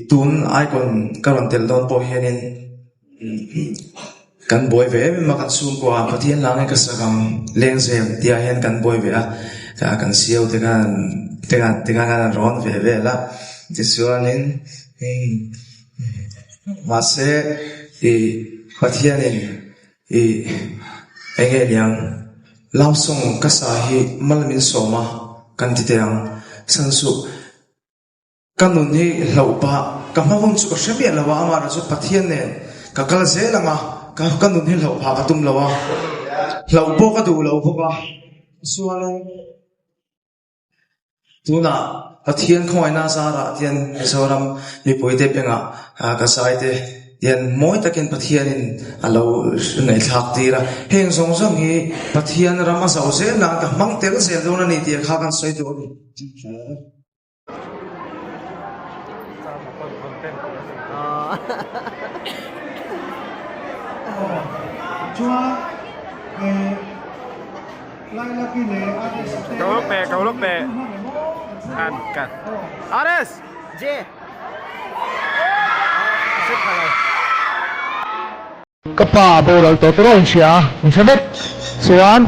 tun ai kon karon tel don po hianin kan boy ve ma kan sum ko a pathian lang ka sagam leng zem tia hian kan boy ve a ka kan siau te kan ron ve la ti suanin ma se pathianin enge liang lam song ka sa hi malmin soma kan ti te ang sansu kanun hi hlopa ka mawon chu ka hrebi lawa ama ra chu pathian ne ka kal zelanga ka kanun hi hlopa ka tum lawa hlopo ka du lo ka sualo tuna pathian khoi na sa ra tian soram mi poite penga ka sai te tian moi takin pathian in alo nei thak tira heng song song hi pathian rama sau se na ka mang tel se do na ni ti kha kan soi do ni Chua lai la ki le Cầu lúc bè Ăn cắt Ares J Xếp vào này Kapa boral to tron siya ang sabit suan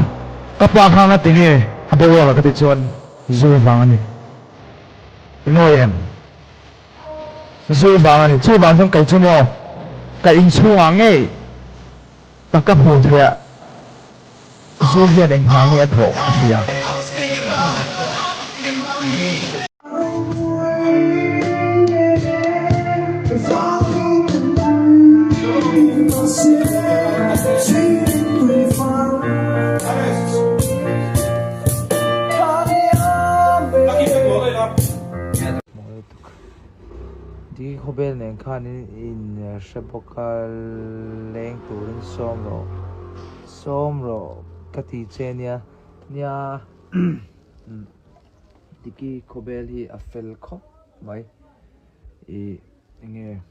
kapa khang na tingi abowa ka titsuan zu bangani inoyem zu bangani zu bang song kai chumo kai in chuang nge taka pu thya zu hia deng hang nge tho siya Di khobel neng khan in shapokal leng turin somro kati chenia nia diki khobel hi afel khop mai nge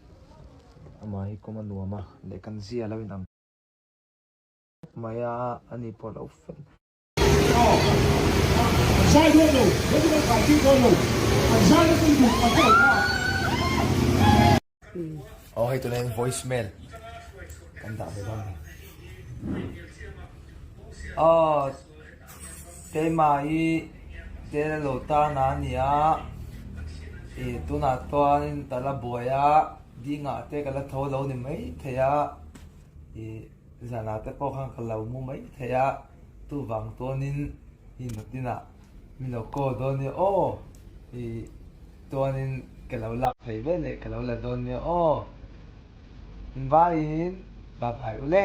ama hi komanu ama le kan zia lawin ang maya ani polo fen sai luôn rồi với cái phải đi thôi rồi sai nó không được mà thôi oh ito na yung voicemail kanta ba ba kay mai tela lota na niya ito na to anin tala boya di nga te kala tholo ni mai thaya zana te ko khang kalaw mo mai thaya tu wang to nin hinutina mino ko do ni to anin kalaw la thai ve le kalaw la don ni vain babai ule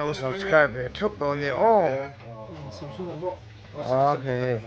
No subscribe YouTube only okay